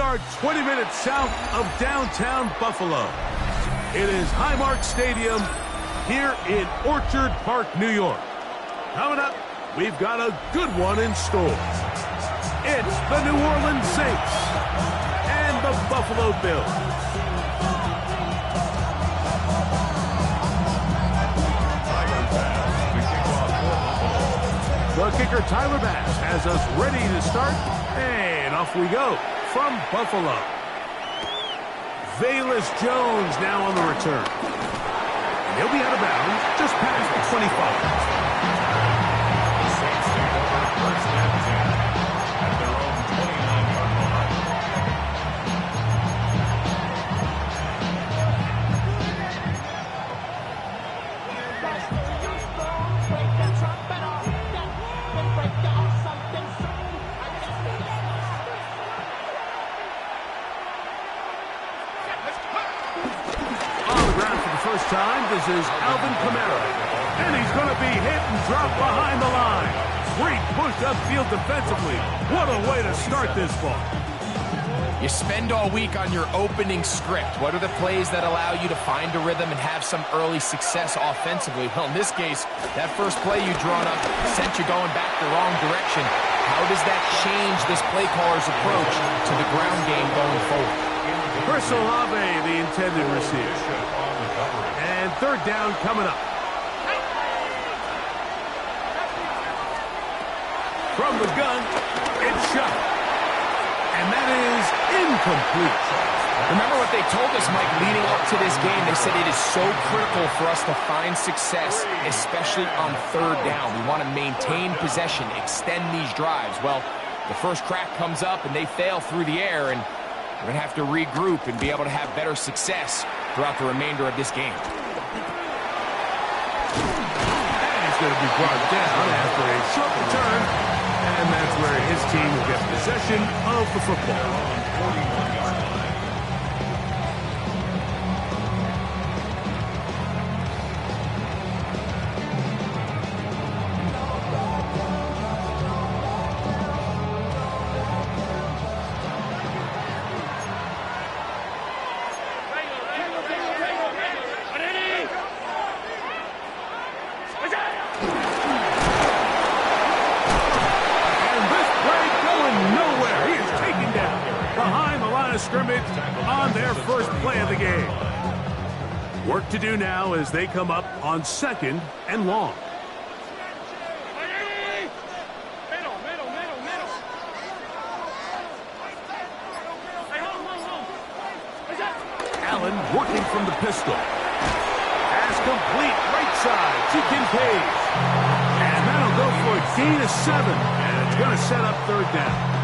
are 20 minutes south of downtown Buffalo. It is Highmark Stadium here in Orchard Park, New York. Coming up, we've got a good one in store. It's the New Orleans Saints and the Buffalo Bills. The kicker, Tyler Bass, has us ready to start, and off we go from Buffalo. Velus Jones now on the return. And he'll be out of bounds just past the 25. This is Alvin Kamara, and he's going to be hit and dropped behind the line. Great push upfield defensively. What a way to start this ball. You spend all week on your opening script. What are the plays that allow you to find a rhythm and have some early success offensively? Well, in this case, that first play you drawn up sent you going back the wrong direction. How does that change this play caller's approach to the ground game going forward? Chris Olave, the intended receiver. And third down coming up. From the gun, it's shot. And that is incomplete. Remember what they told us, Mike, leading up to this game. They said it is so critical for us to find success, especially on third down. We want to maintain possession, extend these drives. Well, the first crack comes up and they fail through the air, and we're going to have to regroup and be able to have better success throughout the remainder of this game. And he's going to be brought down after a short return, and that's where his team will get possession of the football. Scrimmage on their first play of the game. Work to do now as they come up on second and long. Allen working from the pistol. Pass complete right side to Kincaid. And that'll go for a gain of 7. And it's going to set up third down.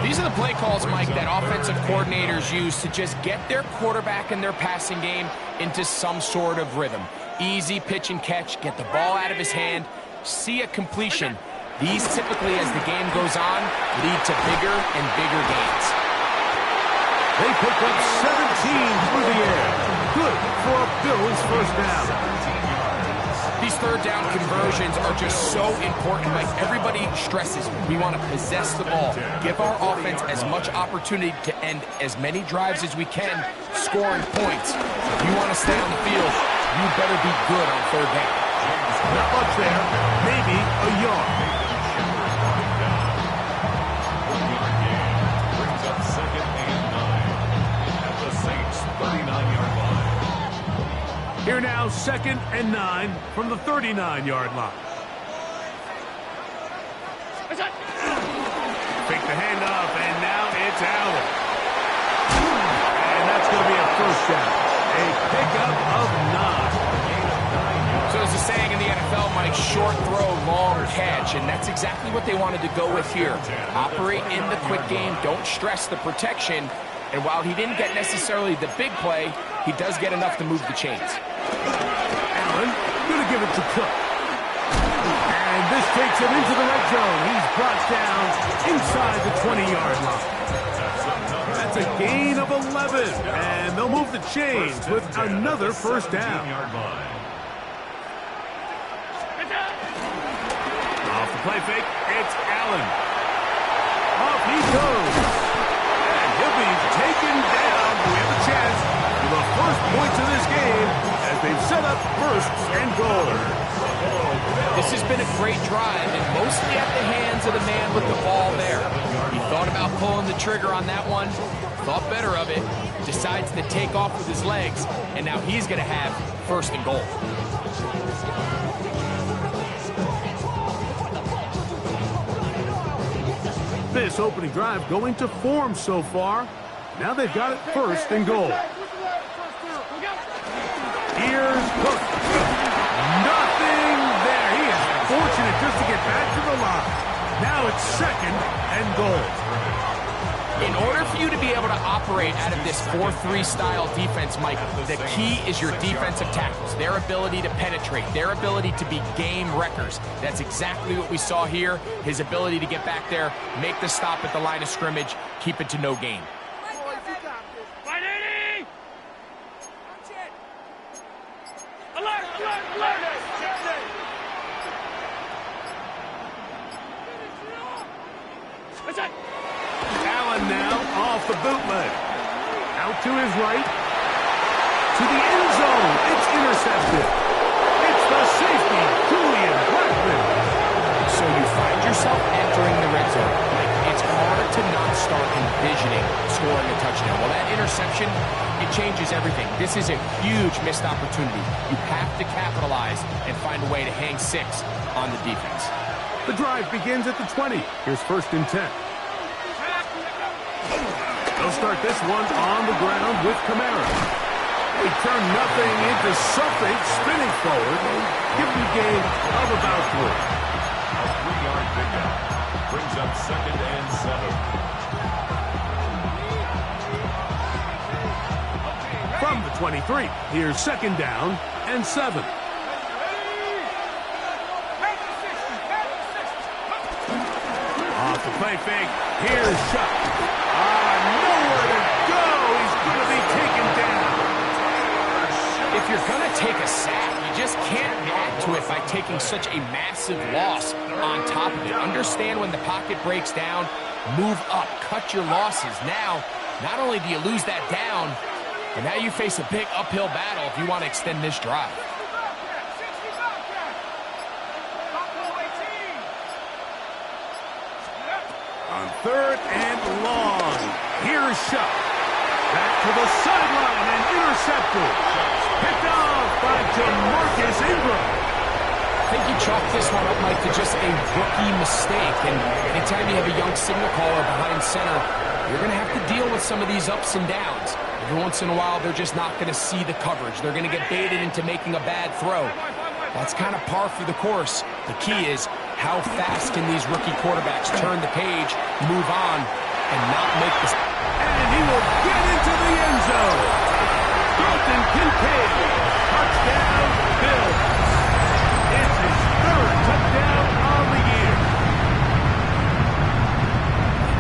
These are the play calls, Mike, that offensive coordinators use to just get their quarterback and their passing game into some sort of rhythm. Easy pitch and catch, get the ball out of his hand, see a completion. These typically, as the game goes on, lead to bigger and bigger gains. They pick up 17 through the air. Good for a Bills first down. These third down conversions are just so important. Like everybody stresses, we want to possess the ball, give our offense as much opportunity to end as many drives as we can, scoring points. If you want to stay on the field, you better be good on third down. Not much there, maybe a yard. Brings up 2nd and 9 at the Saints 39-yard line. Here now, 2nd and 9 from the 39-yard line. Fake the handoff, and now it's Allen. And that's going to be a first down. A pickup of 9. So there's a saying in the NFL, Mike, short throw, long catch, and that's exactly what they wanted to go with here. Operate in the quick game, don't stress the protection, and while he didn't get necessarily the big play, he does get enough to move the chains. Allen going to give it to Cook. And this takes him into the red zone. He's brought down inside the 20-yard line. That's a gain of 11. And they'll move the chains with another first down. Off the play fake, it's Allen. Off he goes. And first points of this game as they've set up first and goal. This has been a great drive, and mostly at the hands of the man with the ball there. He thought about pulling the trigger on that one, thought better of it, decides to take off with his legs, and now he's going to have first and goal. This opening drive going to form so far. Now they've got it first and goal. Here's Cook. Nothing there. He is fortunate just to get back to the line. Now it's second and goal. In order for you to be able to operate out of this 4-3 style defense, Mike, the key is your defensive tackles, their ability to penetrate, their ability to be game wreckers. That's exactly what we saw here, his ability to get back there, make the stop at the line of scrimmage, keep it to no gain. Allen now off the bootleg. Out to his right. To the end zone. It's intercepted. It's the safety, Julian Blackman. So you find yourself entering the red zone. It's hard to not start envisioning scoring a touchdown. Well, that interception, it changes everything. This is a huge missed opportunity. You have to capitalize and find a way to hang 6 on the defense. The drive begins at the 20. Here's first and 10. They'll start this one on the ground with Kamara. They turn nothing into something, spinning forward. Give them a gain of about 3. A 3-yard pickup brings up second and 7. From the 23, here's second down and 7. Off the play fake, here's Shuck. Nowhere to go. He's going to be taken down. If you're going to take a sack, you just can't add to it by taking such a massive loss on top of it. Understand when the pocket breaks down, move up, cut your losses. Now, not only do you lose that down, but now you face a big uphill battle if you want to extend this drive. On third and long, here's Shuck. Back to the sideline and intercepted. Picked off by Jamarcus Ingram. I think you chalk this one up, Mike, to just a rookie mistake. And anytime you have a young signal caller behind center, you're going to have to deal with some of these ups and downs. Every once in a while, they're just not going to see the coverage. They're going to get baited into making a bad throw. That's kind of par for the course. The key is, how fast can these rookie quarterbacks turn the page, move on, and not make this? And he will get into the end zone. Dalton Kincaid. Touchdown, Bills. It's his 3rd touchdown on the year.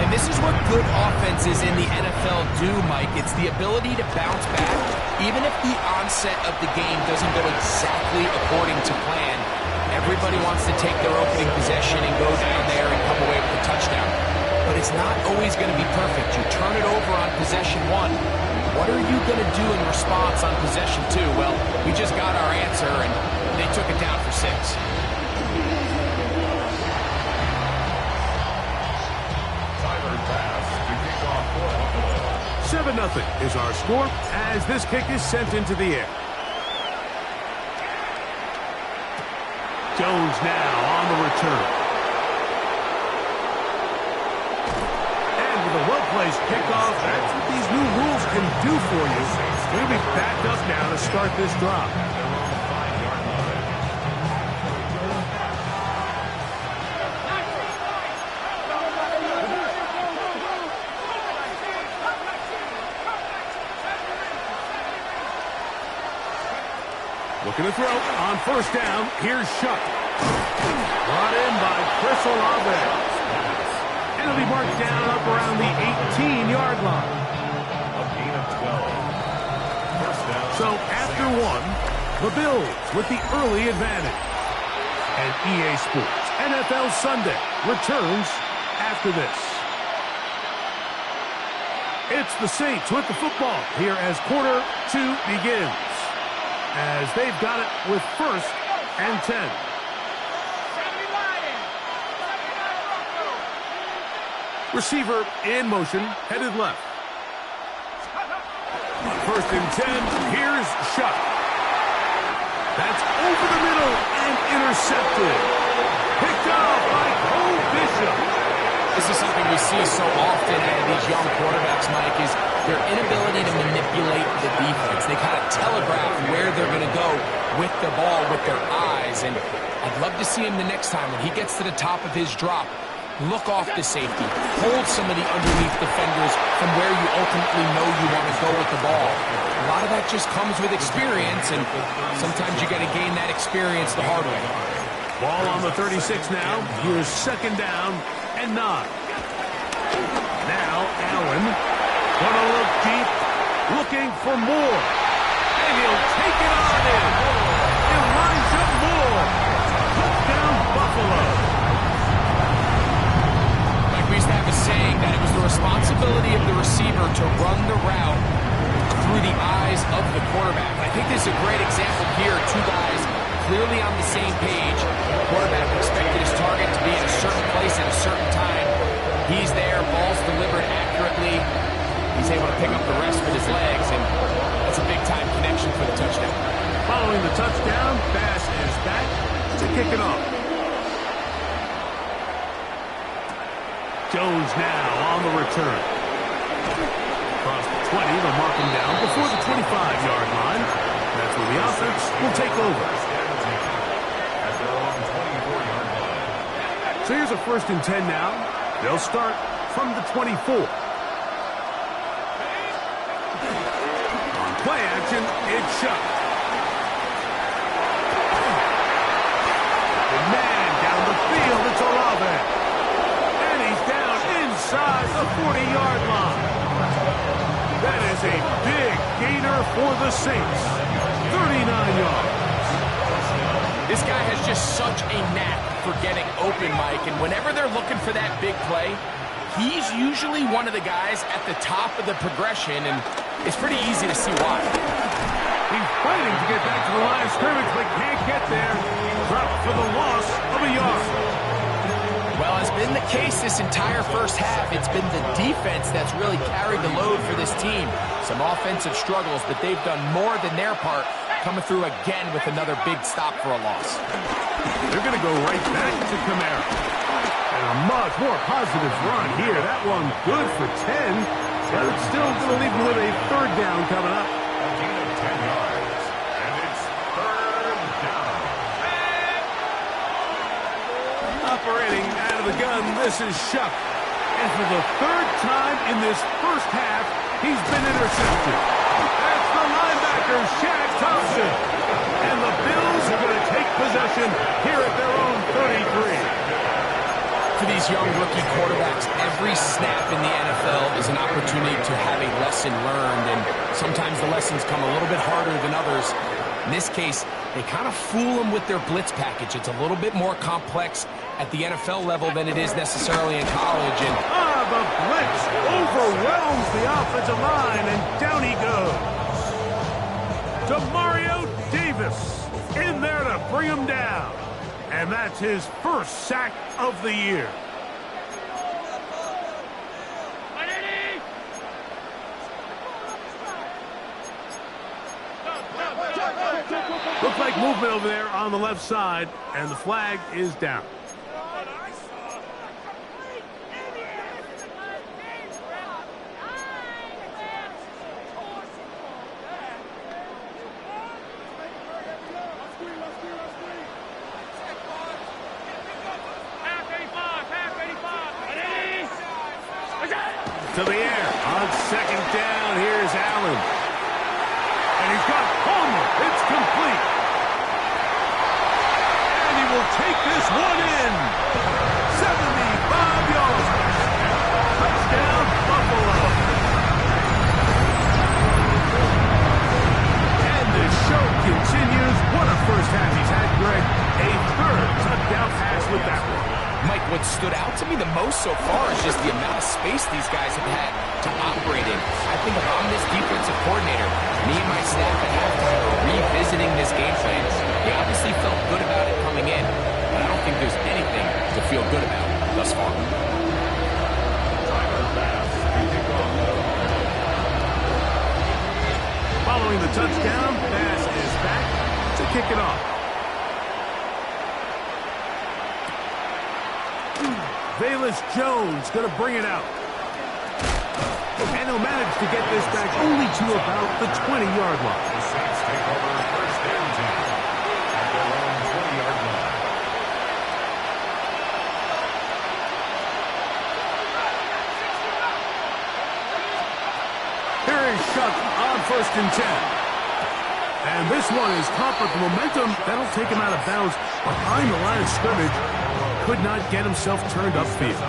And this is what good offenses in the NFL do, Mike. It's the ability to bounce back, even if the onset of the game doesn't go exactly according to plan. Everybody wants to take their opening possession and go down there and come away with a touchdown. But it's not always going to be perfect. You turn it over on possession 1. What are you going to do in response on possession 2? Well, we just got our answer, and they took it down for 6. Tyler pass to kick off for Buffalo. 7-0 is our score as this kick is sent into the air. Jones now on the return. And with a well-placed kickoff, that's what these new rules can do for you. We'll be backed up now to start this drive. They're on the 5-yard line. Looking to throw on first down. Here's Shuck. Brought in by Chris Olave. And it'll be marked down up around the 18-yard line. A gain of 12. First down. So after 1, the Bills with the early advantage. And EA Sports NFL Sunday returns after this. It's the Saints with the football here as quarter 2 begins. As they've got it with 1st and 10. Receiver in motion, headed left. 1st and 10, here's Shuck. That's over the middle and intercepted. Picked up by Cole Bishop. This is something we see so often out of these young quarterbacks, Mike, is their inability to manipulate the defense. They kind of telegraph where they're going to go with the ball, with their eyes. And I'd love to see him the next time when he gets to the top of his drop. Look off the safety. Hold some of the underneath defenders from where you ultimately know you want to go with the ball. A lot of that just comes with experience, and sometimes you got to gain that experience the hard way. Ball on the 36 now. Here's 2nd down and 9. Now Allen gonna look deep, looking for more. And he'll take it on in. Elijah Moore. Touchdown Buffalo. We used to have a saying that it was the responsibility of the receiver to run the route through the eyes of the quarterback. I think this is a great example here. 2 guys clearly on the same page. The quarterback expected his target to be in a certain place at a certain time. He's there, ball's delivered accurately. He's able to pick up the rest with his legs, and that's a big-time connection for the touchdown. Following the touchdown, pass is back to kick it off. Jones now on the return. Across the 20, they'll mark him down before the 25-yard line. That's where the offense will take over. So here's a 1st and 10 now. They'll start from the 24. On play action, it's Shuck. The man down the field, it's Olave. Inside the 40-yard line. That is a big gainer for the Saints. 39 yards. This guy has just such a knack for getting open, Mike, and whenever they're looking for that big play, he's usually one of the guys at the top of the progression, and it's pretty easy to see why. He's fighting to get back to the line of scrimmage, but can't get there. Dropped for the loss of a yard. Well, it's been the case this entire first half. It's been the defense that's really carried the load for this team. Some offensive struggles, but they've done more than their part, coming through again with another big stop for a loss. They're going to go right back to Kamara. And a much more positive run here. That one good for 10, but it's still going to leave them with a 3rd down coming up. A gain of 10 yards, and it's 3rd down. Operating out of the gun, this is Shuck. And for the 3rd time in this first half, he's been intercepted. That's the linebacker, Shaq Thompson. And the Bills are going to take possession here at their own 33. For these young rookie quarterbacks, every snap in the NFL is an opportunity to have a lesson learned, and sometimes the lessons come a little bit harder than others. In this case, they kind of fool them with their blitz package. It's a little bit more complex at the NFL level than it is necessarily in college. And the blitz overwhelms the offensive line, and down he goes. Demario Davis in there to bring him down. And that's his 1st sack of the year. Looks like movement over there on the left side, and the flag is down. To the air on 2nd down. Here's Allen. And he's got Palmer. It's complete. And he will take this one in. 75 yards. Touchdown, Buffalo. And the show continues. What a first half he's had, Greg. A 3rd touchdown pass with that one. Mike, what stood out to me me the most so far is just the amount of space these guys have had to operate in. I think if I'm this defensive coordinator, me and my staff at halftime are revisiting this game plan. They obviously felt good about it coming in, but I don't think there's anything to feel good about thus far. Following the touchdown, pass is back to kick it off. Velus Jones going to bring it out. And he'll manage to get this back only to about the 20-yard line. The Saints take over first down team at their own 20-yard line. Here is Shuck on 1st and 10. And this one is caught, but the momentum, that'll take him out of bounds behind the line of scrimmage. Could not get himself turned upfield.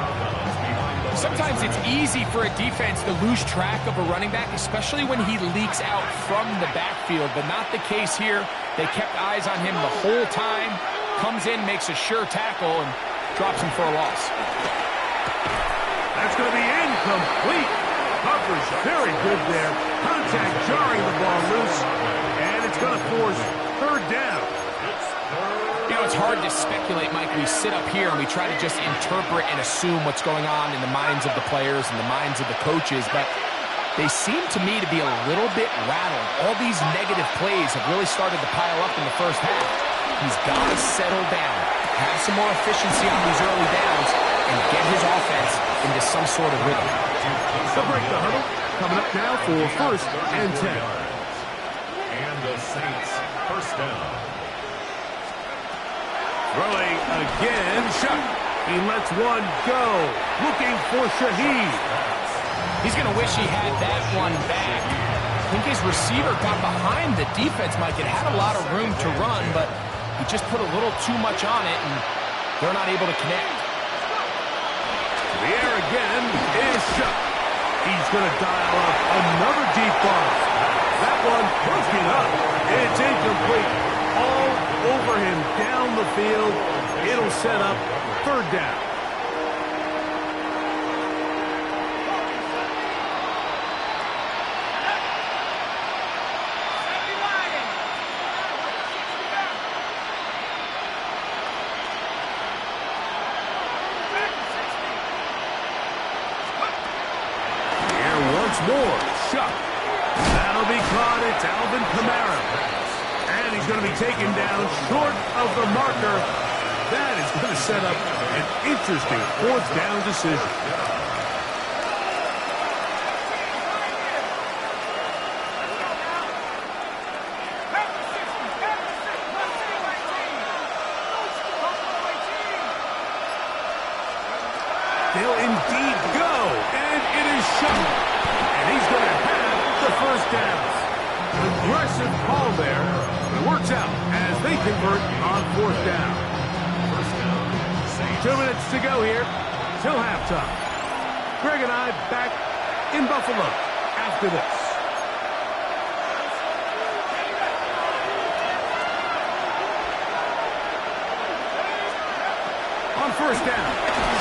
Sometimes it's easy for a defense to lose track of a running back, especially when he leaks out from the backfield, but not the case here. They kept eyes on him the whole time. Comes in, makes a sure tackle, and drops him for a loss. That's going to be incomplete. Coverage very good there. Contact jarring the ball loose, and it's going to force 3rd down. You know, it's hard to speculate, Mike. We sit up here and we try to just interpret and assume what's going on in the minds of the players and the minds of the coaches, but they seem to me to be a little bit rattled. All these negative plays have really started to pile up in the first half. He's got to settle down, have some more efficiency on these early downs, and get his offense into some sort of rhythm. They'll break the huddle. Coming up now for 1st and 10. And the Saints first down. Throwing again, Shuck. He lets one go. Looking for Shaheed. He's going to wish he had that one back. I think his receiver got behind the defense, Mike. It had a lot of room to run, but he just put a little too much on it, and they're not able to connect. The air again is Shuck. He's going to dial up another deep ball. That one broken up. It's incomplete. All over him down the field. It'll set up 3rd down. Here once more. Shuck. That'll be caught. It's Alvin Kamara. And he's going to be taken down short of the marker. That is going to set up an interesting 4th down decision. They'll indeed go, and it is Shuck. And he's going to have the 1st down. Aggressive call there. It works out as they convert on 4th down. First down, Saints. 2 minutes to go here till halftime. Greg and I back in Buffalo after this. On 1st down,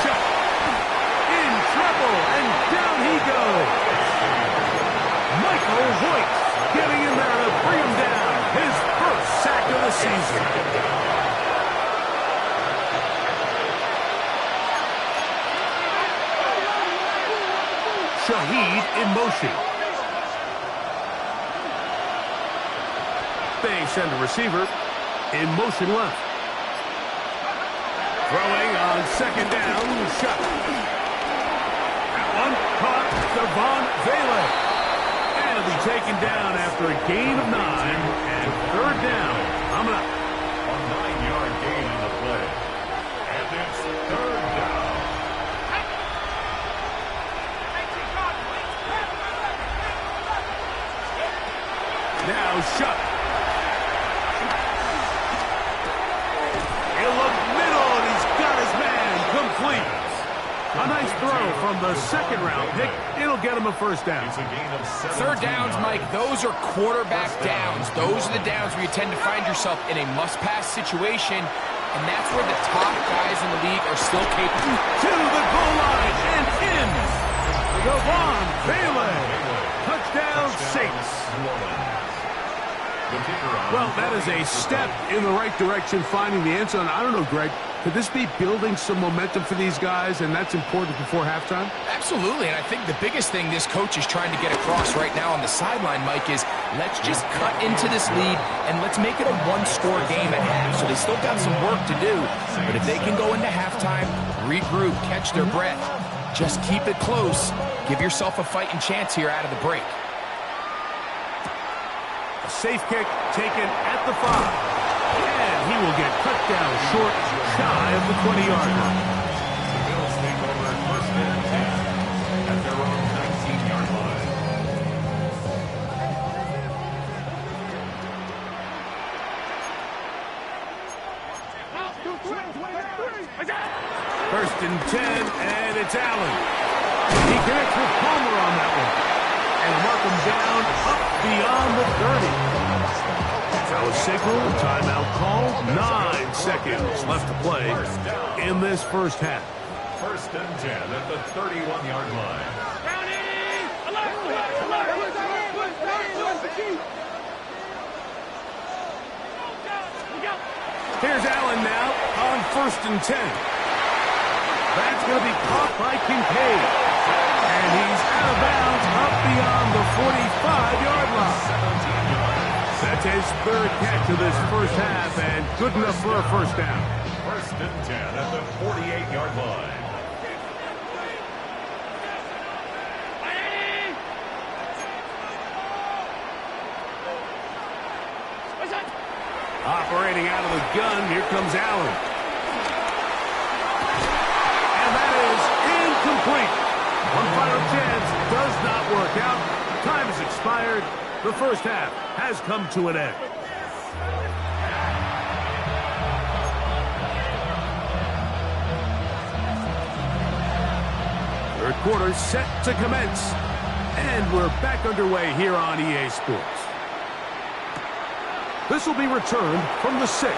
Shuck in trouble, and down he goes. Michael Hoyt getting in there to bring him down. His 1st sack of the season. Shaheed in motion. They send a receiver in motion left. Throwing on 2nd down, Shuck. That one caught Devon Vele. And he'll be taken down after a gain of 9 and 3rd down. Coming up. A 9-yard gain on the play. And it's 3rd down. Now Shuck. He'll look middle, and he's got his man complete. A nice throw from the 2nd-round pick. It'll get him a 1st down. It's a gain of 7. 3rd downs, Mike, those are quarterback downs. Those are the downs where you tend to find yourself in a must-pass situation. and that's where the top guys in the league are still capable. To the goal line and in. Devon Bailey. Touchdown, Saints. Well, that is a step in the right direction, finding the end zone. I don't know, Greg, could this be building some momentum for these guys, and that's important before halftime? Absolutely, and I think the biggest thing this coach is trying to get across right now on the sideline, Mike, is let's just cut into this lead, and let's make it a one-score game at half. So they still got some work to do, but if they can go into halftime, regroup, catch their breath, just keep it close, give yourself a fighting chance here out of the break. A safe kick taken at the 5. And he will get cut down short, shy of the 20-yard line. The Bills take over first and 10 at their own 19-yard line. First and 10, and it's Allen. He connects with Palmer on that one. And mark him down up beyond the 30. That was signal, timeout called. 9 seconds left to play in this first half. First and 10 at the 31-yard line. Here's Allen now on first and 10. That's going to be caught by Kincaid. And he's out of bounds up beyond the 45-yard line. That's his third catch of this first half, and good enough for a first down. First and 10 at the 48-yard line. Operating out of the gun, here comes Allen. And that is incomplete. One final chance does not work out. Time has expired. The first half has come to an end. Third quarter set to commence. And we're back underway here on EA Sports. This will be returned from the 6.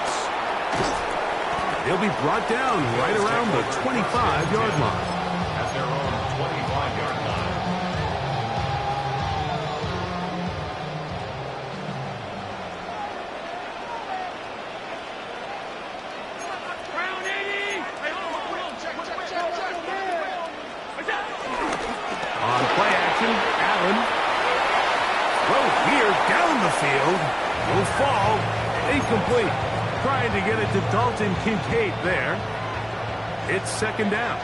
He'll be brought down right around the 25-yard line. At their own 25-yard line. On play action, Allen. Throw here down the field. Will fall. Incomplete. Trying to get it to Dalton Kincaid there. It's second down.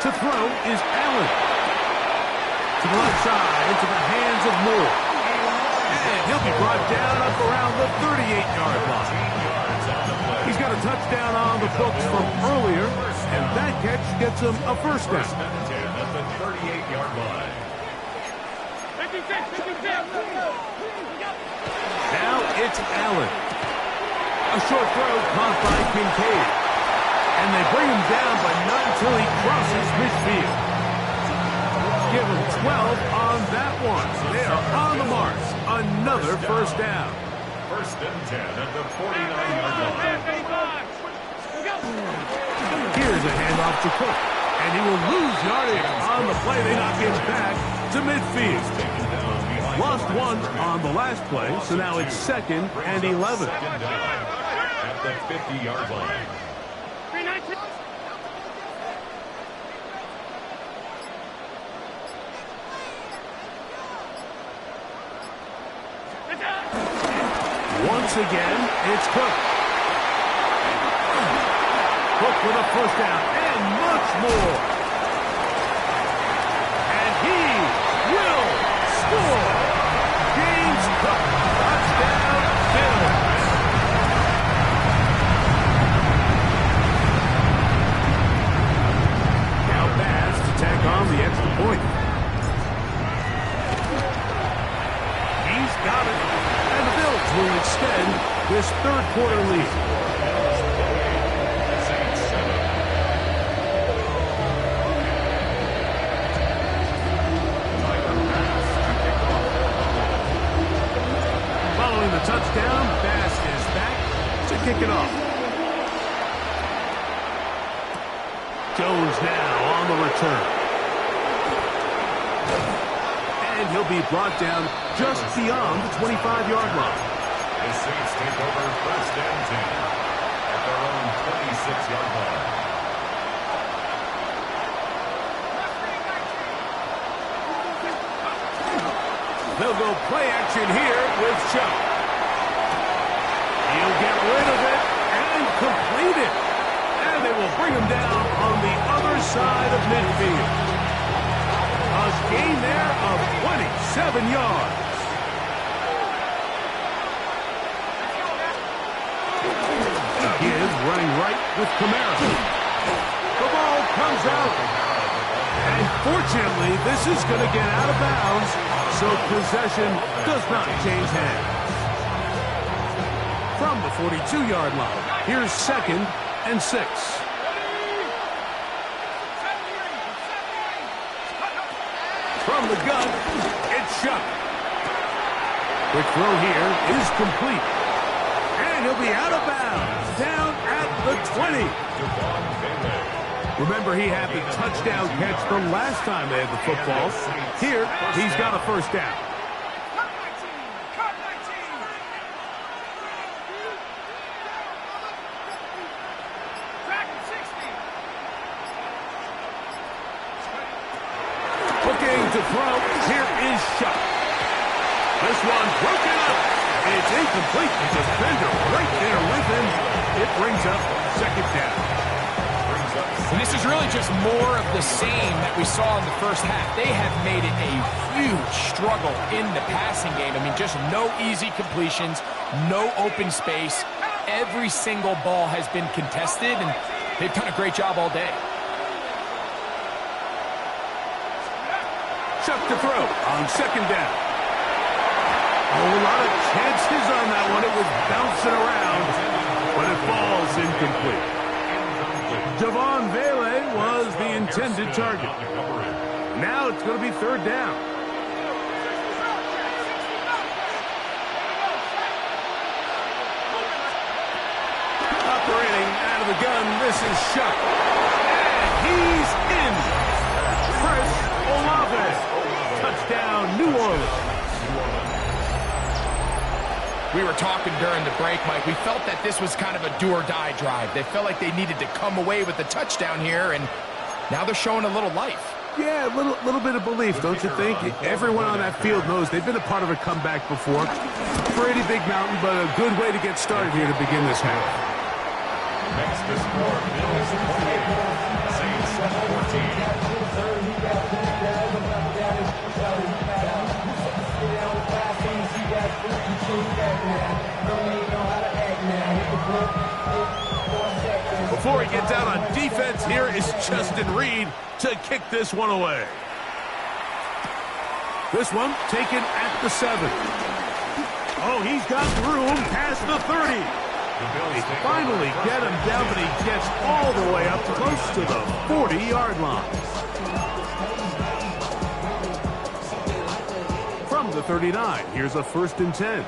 To throw is Allen. To the left side, into the hands of Moore. And he'll be brought down up around the 38-yard line. He's got a touchdown on the books from earlier, and that catch gets him a first down. First and 10 at the 38-yard line. Now it's Allen. A short throw caught by Kincaid. And they bring him down, but not until he crosses midfield. Give him 12 on that one. They are on the mark. Another first down. First and 10 at the 49-yard line. Here's a handoff to Cook. And he will lose yardage on the play. They knock him back to midfield. Lost one on the last play, so now it's second and 11. Second down at the 50-yard line. Once again, it's Cook. Cook with a first down and much more. And he will score. James Cook, touchdown, Bills. Now Bass to tack on the extra point. He's got it. And the Bills will extend this third quarter lead. Jones now on the return. And he'll be brought down just beyond the 25-yard line. The Saints take over first and 10 at their own 26-yard line. They'll go play action here with Chubb. He'll get rid of it and complete it. And they will bring him down on the other side of midfield. A gain there of 27 yards. He is running right with Kamara. The ball comes out. And fortunately, this is going to get out of bounds, so possession does not change hands. From the 42-yard line, here's 2nd and 6. From the gun, it's shot. Quick throw here is complete. And he'll be out of bounds, down at the 20. Remember, he had the touchdown catch the last time they had the football. Here, he's got a first down. Looking to throw. Here is shot. This one broken up. It's incomplete. The defender right there with him. It brings up 2nd down. And this is really just more of the same that we saw in the first half. They have made it a huge struggle in the passing game. I mean, just no easy completions, no open space. Every single ball has been contested, and they've done a great job all day. Chuck to throw on 2nd down. Oh, a lot of chances on that one. It was bouncing around, but it falls incomplete. Javon Vele was the intended target. Now it's going to be 3rd down. Operating out of the gun, this is shot. And he's in. Chris Olave. Touchdown, New Orleans. We were talking during the break, Mike. We felt that this was kind of a do-or-die drive. They felt like they needed to come away with the touchdown here, and now they're showing a little life. Yeah, a little bit of belief, don't you think? Everyone on that field knows they've been a part of a comeback before. Pretty big mountain, but a good way to get started here to begin this half. Next to score, Bills 28, Saints 14. Before he gets out on defense, here is Justin Reed to kick this one away. This one taken at the 7. Oh, he's got room past the 30. They finally get him down, but he gets all the way up close to the 40-yard line. From the 39, here's a 1st and 10.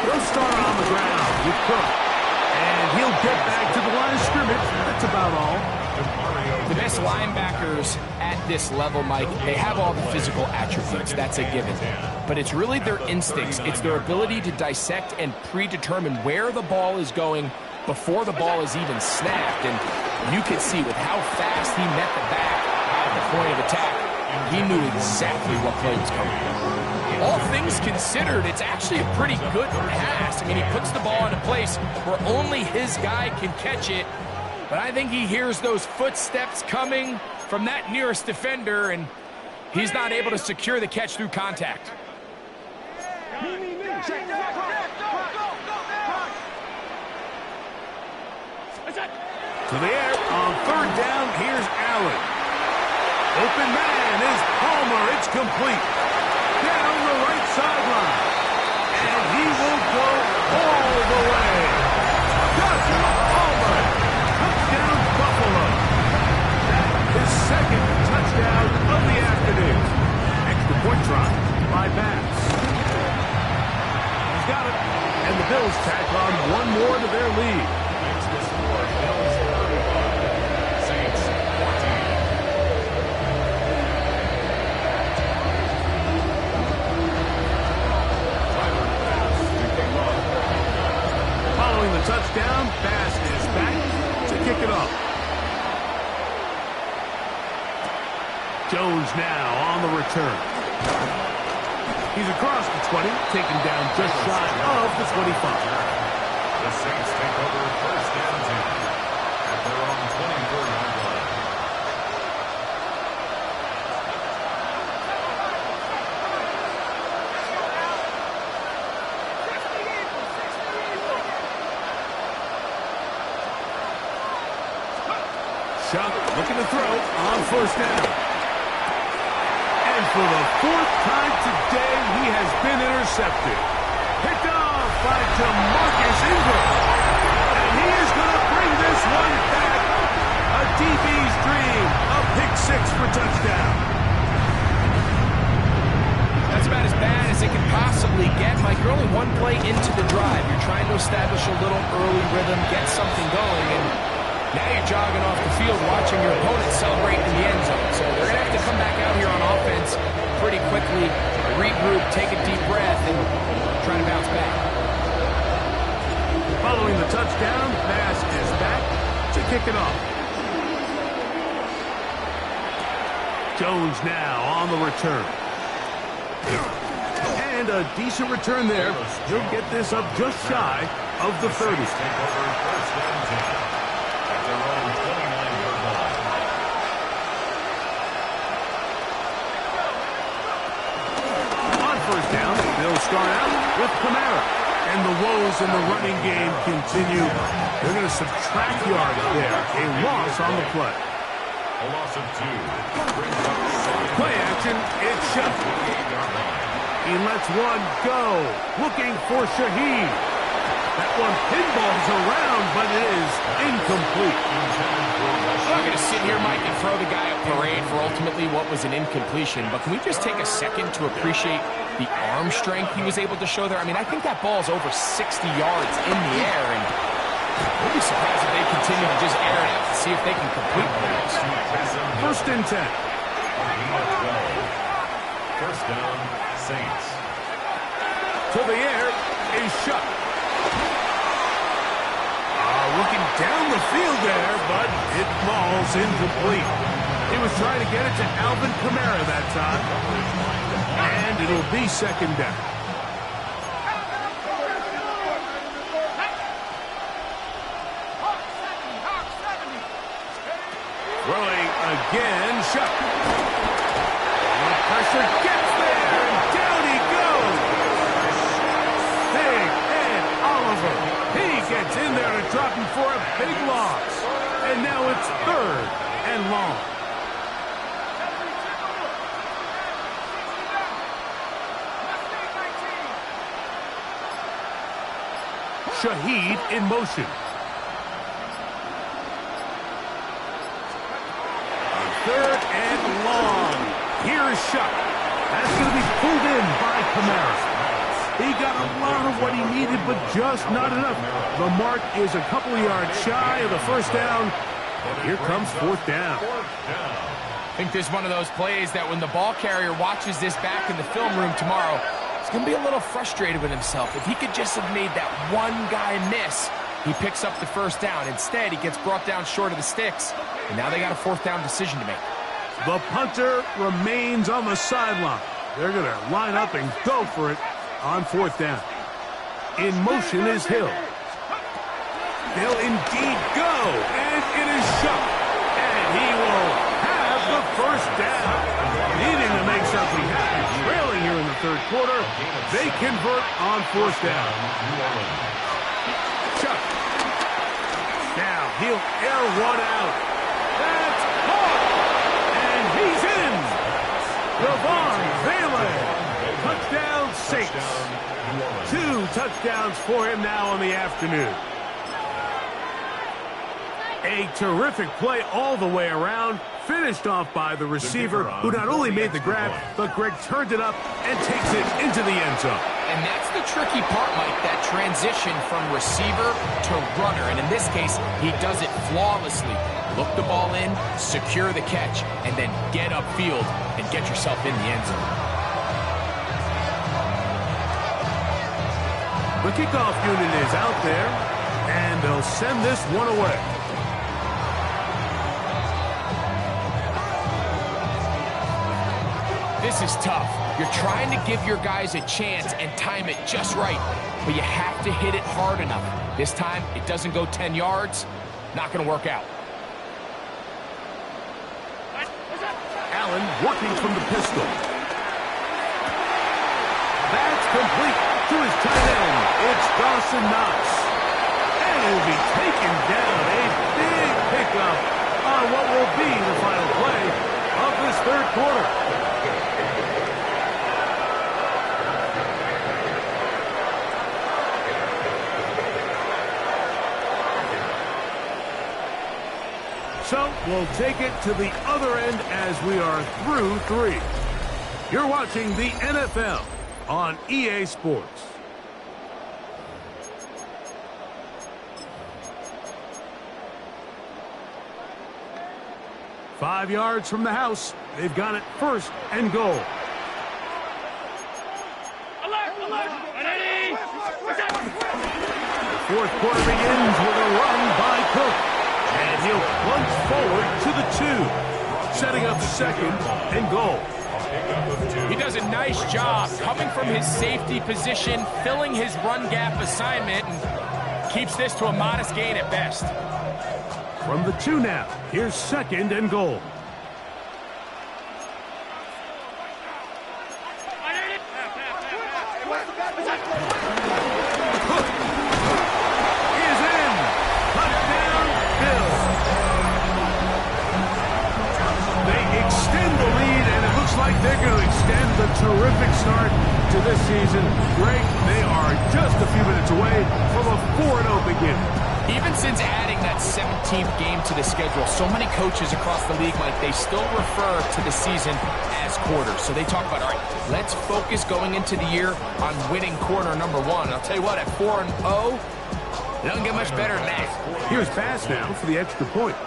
They'll start on the ground with Cook. And he'll get back to the line of scrimmage. That's about all. The best linebackers at this level, Mike, they have all the physical attributes. That's a given. But it's really their instincts. It's their ability to dissect and predetermine where the ball is going before the ball is even snapped. And you can see with how fast he met the back at the point of attack, he knew exactly what play was coming. All things considered, it's actually a pretty good pass. I mean, he puts the ball in a place where only his guy can catch it. But I think he hears those footsteps coming from that nearest defender, and he's not able to secure the catch through contact. To the air on 3rd down, here's Allen. Open man is Palmer. It's complete. Down the right sideline. And he will go all the way. Gus Palmer. Touchdown, Buffalo. That is 2nd touchdown of the afternoon. Extra point try by Bass. He's got it. And the Bills tack on one more to their lead. score. Bills 35, Saints 14. Following the touchdown, pass is back to kick it off. Jones now on the return. He's across the 20, taken down just shy of the 25. The Saints take over first down 10 at their own 24-yard line. Chuck looking to throw on first down. And for the fourth time today, he has been intercepted. Picked off by DeMarcus Ingram. And he is going to bring this one back. A DB's dream. A pick six for touchdown. That's about as bad as it can possibly get. Mike, you're only one play into the drive. You're trying to establish a little early rhythm, get something going, and now you're jogging off the field watching your opponent celebrate in the end zone. So they're going to have to come back out here on offense pretty quickly, regroup, take a deep breath, and try to bounce back. Following the touchdown, pass is back to kick it off. Jones now on the return. And a decent return there. He'll get this up just shy of the 30. Take over first down 10 at their own 29-yard line. On first down, they'll start out with Kamara. And the woes in the running game continue. They're going to subtract yards there. A loss on the play. A loss of 2. Brings up second. Play action, it's Chuck. 28-yard line. He lets one go. Looking for Shaheed. That one pinballs around, but it is incomplete. I'm going to sit here, Mike, and throw the guy a parade for ultimately what was an incompletion. But can we just take a second to appreciate the arm strength he was able to show there? I mean, I think that ball's over 60 yards in the air, and we'll be surprised if they continue to just air it out to see if they can complete one of those. First and 10. First down, Saints. To the air is Shuck. Looking down the field there, but it falls incomplete. He was trying to get it to Alvin Kamara that time. And it'll be second down. Throwing again, Shuck. And the pressure gets there, and down he goes. Big Ed Oliver. He gets in there to drop him for a big loss. And now it's third and long. Shaheed in motion. Third and long. Here's Shuck. That's going to be pulled in by Kamara. He got a lot of what he needed, but just not enough. The mark is a couple of yards shy of the first down. Here comes fourth down. I think there's one of those plays that when the ball carrier watches this back in the film room tomorrow, he's going to be a little frustrated with himself. If he could just have made that one guy miss, he picks up the first down. Instead, he gets brought down short of the sticks, and now they got a fourth down decision to make. The punter remains on the sideline. They're going to line up and go for it on fourth down. In motion is Hill. They'll indeed go, and it is Shuck. And he will have the first down. Needing to make something happen, trailing here in the third quarter. They convert on fourth down. Shuck. Now he'll air one out. That's caught. And he's in. Devon Bailey. Touchdown, Saints. 2 touchdowns for him now on the afternoon. A terrific play all the way around, finished off by the receiver, who not only made the grab, but Greg turned it up and takes it into the end zone. And that's the tricky part, Mike, that transition. transition from receiver to runner, and in this case, he does it flawlessly. Look the ball in, secure the catch, and then get upfield and get yourself in the end zone. The kickoff unit is out there, and they'll send this one away. This is tough. You're trying to give your guys a chance and time it just right, but you have to hit it hard enough. This time, it doesn't go 10 yards. Not going to work out. Allen working from the pistol. That's complete to his tight end. It's Dawson Knox. And he'll be taken down. A big pickup on what will be the final play of this third quarter. So we'll take it to the other end as we are through 3. You're watching the NFL on EA Sports. Five yards from the house. They've got it first and goal. The fourth quarter begins with a run by Cook. And he'll plunge forward to the 2, setting up second and goal. He does a nice job coming from his safety position, filling his run gap assignment, and keeps this to a modest gain at best. From the 2 now, here's second and goal. They're going to extend the terrific start to this season. Greg, they are just a few minutes away from a 4-0 beginning. Even since adding that 17th game to the schedule, so many coaches across the league, Mike, they still refer to the season as quarters. So they talk about, all right, let's focus going into the year on winning quarter number 1. I'll tell you what, at 4-0, it doesn't get much better than that. Here's pass now for the extra point.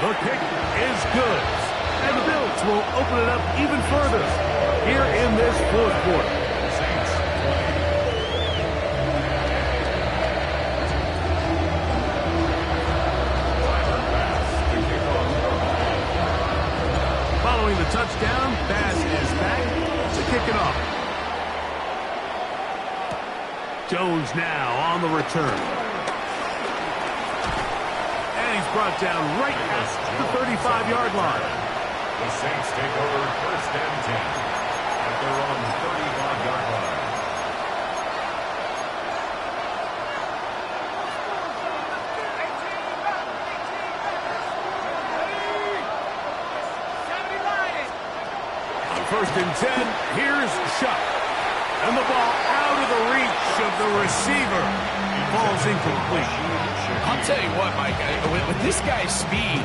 The kick is good. And the Bills will open it up even further here in this fourth quarter. Following the touchdown, Bass is back to kick it off. Jones now on the return. Brought down right at the 35-yard line. The Saints take over first and 10 at their own 35-yard line. On first and 10, here's Shuck. And the ball out of the reach of the receiver. Falls incomplete. I'll tell you what, Mike, with this guy's speed,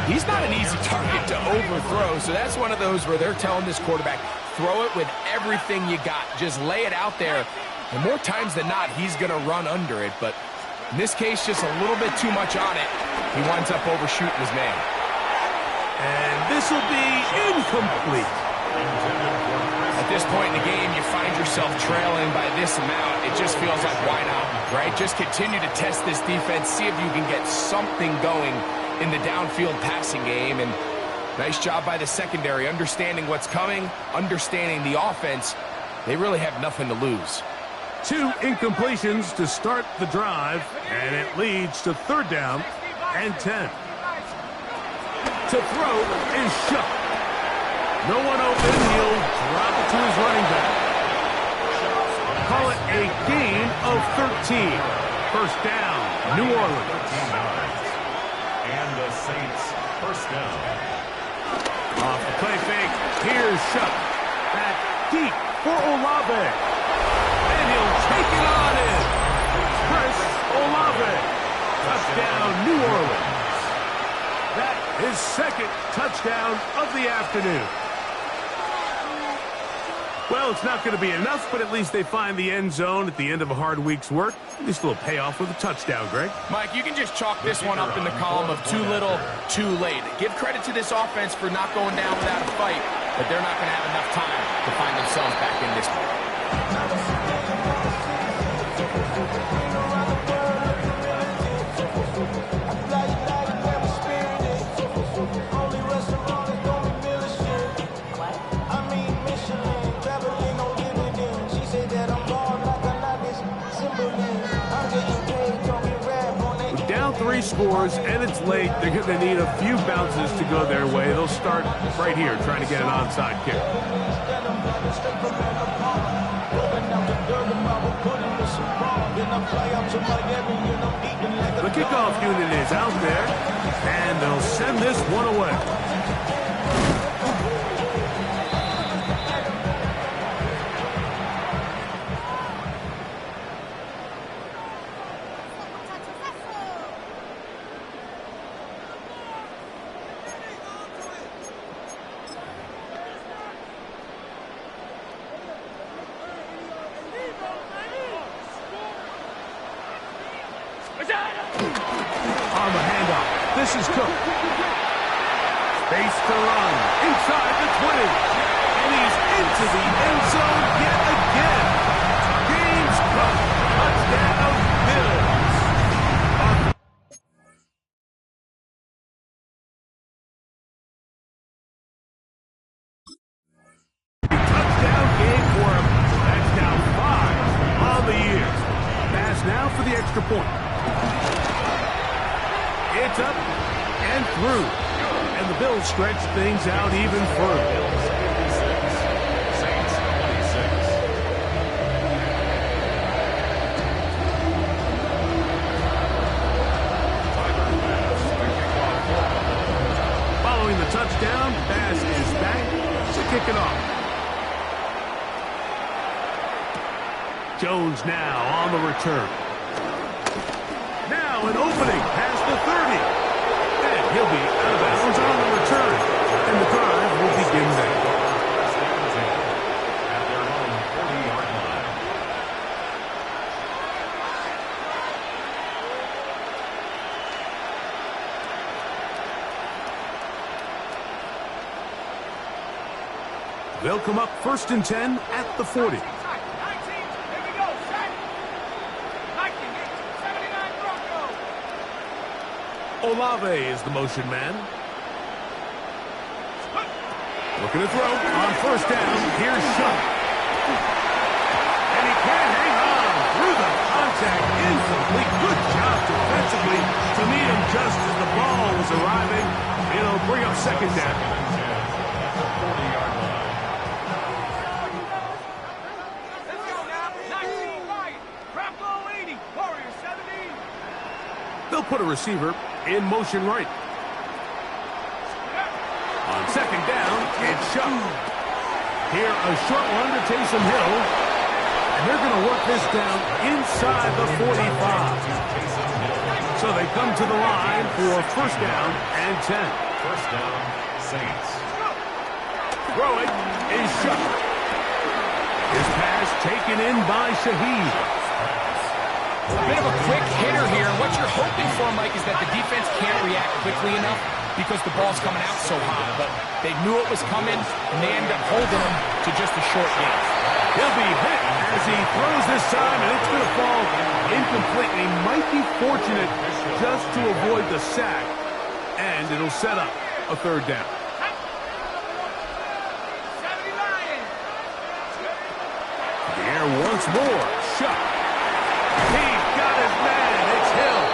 he's not an easy target to overthrow. So that's one of those where they're telling this quarterback, throw it with everything you got. Just lay it out there. And more times than not, he's going to run under it. But in this case, just a little bit too much on it. He winds up overshooting his man. And this will be incomplete. At this point in the game, you find yourself trailing by this amount. It just feels like, why not, right? Just continue to test this defense, see if you can get something going in the downfield passing game. And nice job by the secondary, understanding what's coming, understanding the offense. They really have nothing to lose. 2 incompletions to start the drive, and it leads to third down and 10. To throw is Shuck. No one open. He'll drop it to his running back. Call it a gain of 13. First down, New Orleans. And the Saints first down. Off the play fake. Here's Shuck. Back deep for Olave. And he'll take it on in. Chris Olave. Touchdown, New Orleans. That is second touchdown of the afternoon. Well, it's not going to be enough, but at least they find the end zone at the end of a hard week's work. At least a little payoff with a touchdown, Greg. Mike, you can just chalk this one up in the column of too little, too late. Give credit to this offense for not going down without a fight, but they're not going to have enough time to find themselves back in this one. Down 3 scores, and it's late. They're going to need a few bounces to go their way. They'll start right here, trying to get an onside kick. The kickoff unit is out there, and they'll send this one away. On the handoff, this is Cook. Space to run, inside the 20. And he's into the end zone yet again. James Cook, touchdown, Bills. Touchdown game for him. That's now 5 on the year. Pass now for the extra point. It's up and through. And the Bills stretch things out even further. Saints 26. Following the touchdown, pass is back to kick it off. Jones now on the return. Now an opening past the 30. And he'll be out of bounds on the return. And the drive will begin there. At their home 40-yard line. They'll come up 1st and 10 at the 40. Olave is the motion man. Looking to throw on 1st down. Here's Shutt. And he can't hang on through the contact. Incomplete. Good job defensively to meet him just as the ball was arriving. It'll bring up 2nd down. 40-yard line. Let's go now. 19 right. Drop low 80. Warrior 70. They'll put a receiver in motion right. On 2nd down, it's Shutt. Here, a short one to Taysom Hill. And they're going to work this down inside the 45. So they come to the line for 1st down and 10. 1st down, Saints. Throwing is Shutt. His pass taken in by Shaheed. A bit of a quick hitter here. What you're hoping for, Mike, is that the defense can't react quickly enough because the ball's coming out so hot. But they knew it was coming, and they end up holding him to just a short game. He'll be hit as he throws this time, and it's going to fall incomplete. He might be fortunate just to avoid the sack, and it'll set up a 3rd down. The air once more. Shutt. He's got his man. It's Hill.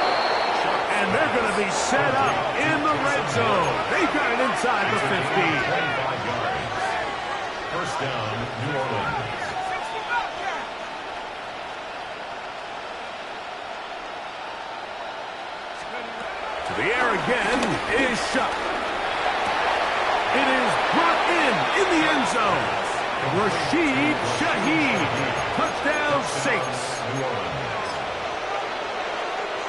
And they're going to be set up in the red zone. They've got it inside the 50. 25 yards. 1st down, New Orleans. To the air again is Shutt. It is brought in the end zone. Rashid Shaheed. Touchdown, Saints. New Orleans.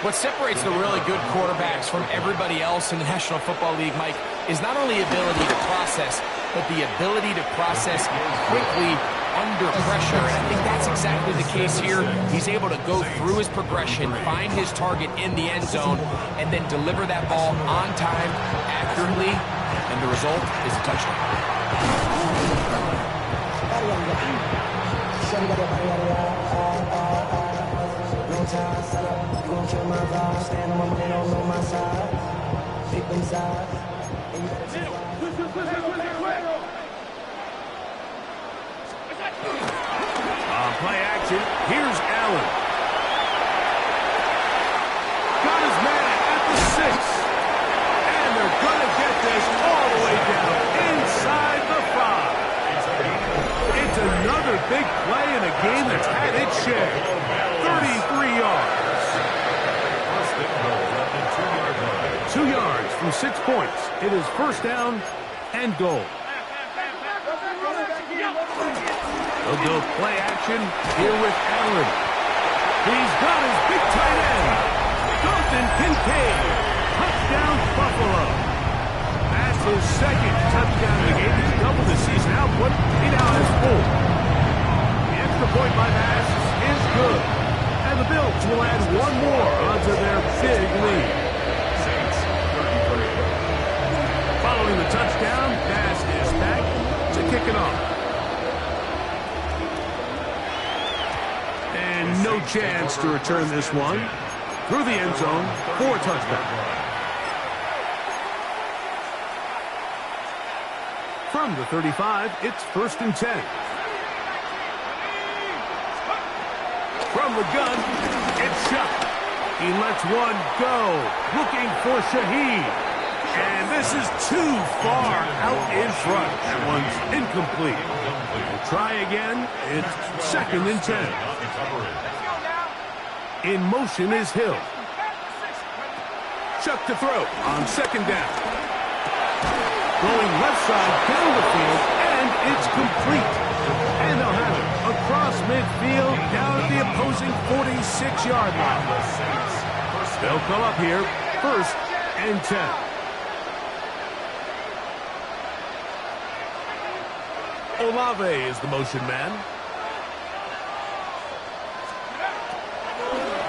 What separates the really good quarterbacks from everybody else in the National Football League, Mike, is not only ability to process, but the ability to process quickly under pressure, and I think that's exactly the case here. He's able to go through his progression, find his target in the end zone, and then deliver that ball on time, accurately, and the result is a touchdown. Play action. Here's Allen. Got his man at the 6. And they're going to get this all the way down inside the 5. It's another big play in a game that's had its share. 33 yards. 2 yards from 6 points. It is first down and goal. They'll go play action here with Allen. He's got his big tight end, Dalton Kincaid. Touchdown, Buffalo. That's his second touchdown in the game. He's doubled the season output. He now has 4. The extra point by Bass is good. And the Bills will add one more onto their big lead. Following the touchdown, Bass is back to kick it off. And no chance to return this one through the end zone for a touchdown. From the 35, it's first and 10. From the gun, it's shot. He lets one go, looking for Shaheed. And this is too far out in front. That one's incomplete. We'll try again. It's second and 10. In motion is Hill. Chuck to throw on second down. Going left side down the field, and it's complete. And they'll have it across midfield down at the opposing 46-yard line. They'll come up here first and 10. Olave is the motion man.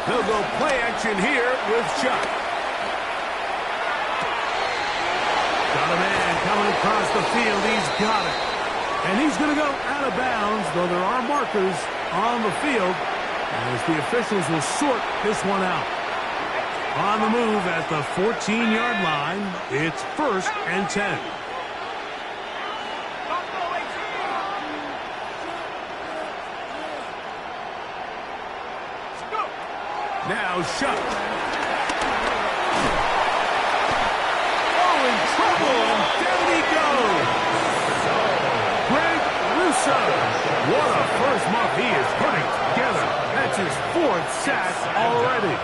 They'll go play action here with Chuck. Got a man coming across the field. He's got it. And he's going to go out of bounds, though there are markers on the field, as the officials will sort this one out. On the move at the 14-yard line, it's first and 10. Now shot. Oh, in trouble, and down he goes. Greg Russo. What a first month he is putting together. That's his 4th sack already.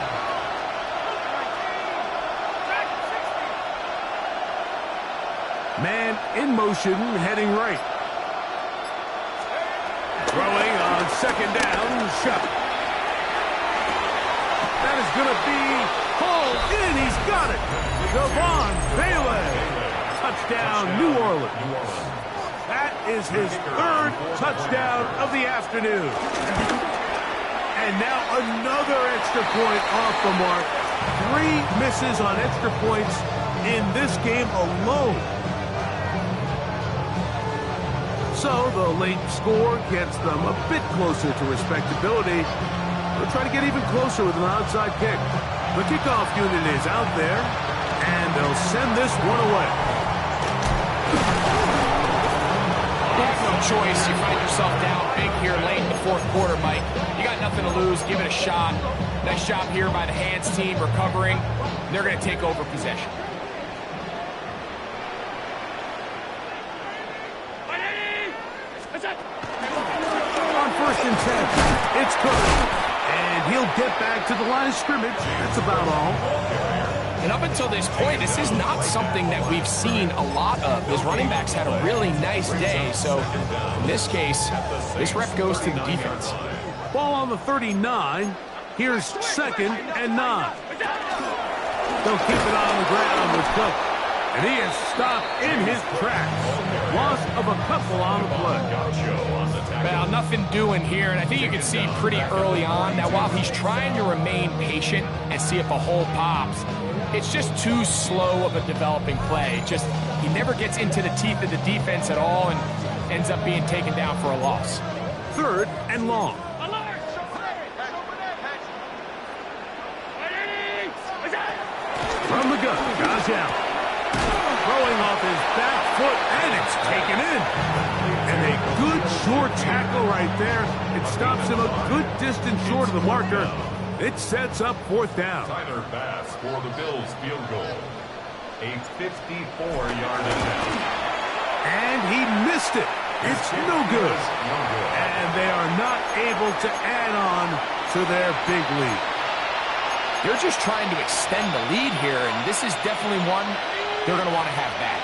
Man in motion, heading right. Throwing on second down, shot. That is going to be hauled in. He's got it. Javon Bailey. Touchdown, New Orleans. That is his 3rd touchdown of the afternoon. And now another extra point off the mark. 3 misses on extra points in this game alone. So the late score gets them a bit closer to respectability. They'll try to get even closer with an onside kick. The kickoff unit is out there, and they'll send this one away. There's no choice. You find yourself down big here late in the 4th quarter, Mike. You got nothing to lose. Give it a shot. Nice job here by the hands team recovering. They're going to take over possession. On first and 10, it's Curry. And he'll get back to the line of scrimmage. That's about all. And up until this point, this is not something that we've seen a lot of. His running backs had a really nice day. So in this case, this ref goes to the defense. Ball on the 39. Here's second and 9. They'll keep it on the ground with Cook. And he is stopped in his tracks. Loss of a couple on the play. Well, nothing doing here, and I think you can see pretty early on. Now, while he's trying to remain patient and see if a hole pops, it's just too slow of a developing play. He never gets into the teeth of the defense at all and ends up being taken down for a loss. 3rd and long. From the gun, Josh Allen. Throwing off his back foot, and it's taken in. And a good short tackle right there. It stops him a good distance short of the marker. It sets up 4th down. Tyler Bass for the Bills field goal. A 54-yard attempt. And he missed it. It's no good. And they are not able to add on to their big lead. They're just trying to extend the lead here, and this is definitely one they're going to want to have back.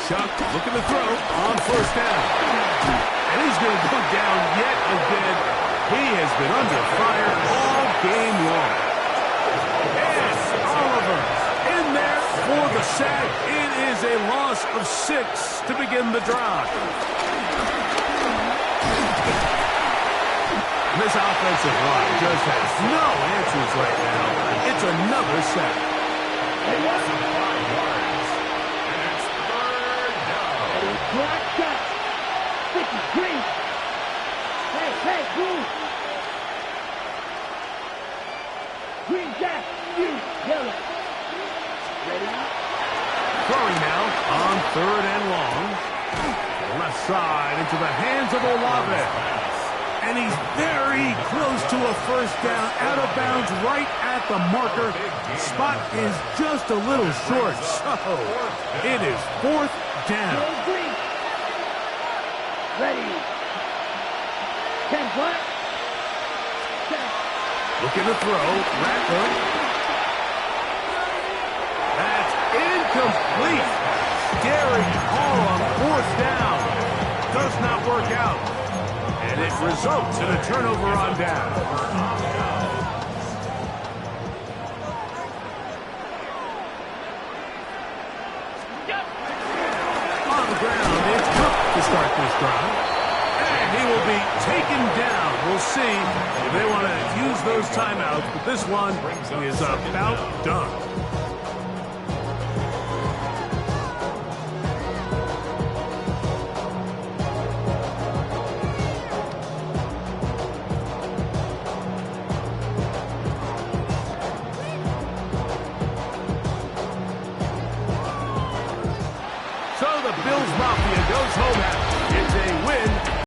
Chuck looking to throw on 1st down. And he's going to go down yet again. He has been under fire all game long. And Oliver in there for the sack. It is a loss of 6 to begin the drive. This offensive line just has no answers right now. It's another sack. A loss of 5 yards. And it's 3rd down. Black shot. Sticky green. Hey, blue. Green jack, you, yellow. Ready? Throwing now on 3rd and long. Left side into the hands of Olave. And he's very close to a 1st down, out of bounds right at the marker. Spot is just a little short, so it is 4th down. Green. Ready. 10 black. Looking to throw, Rattler. That's incomplete. Scary call on 4th down. Does not work out. And it results in a turnover on down. On the ground, it's Cook to start this drive. And he will be taken down. We'll see if they want to use those timeouts, but this one is about done. So the Bills Mafia goes home happy. It's a win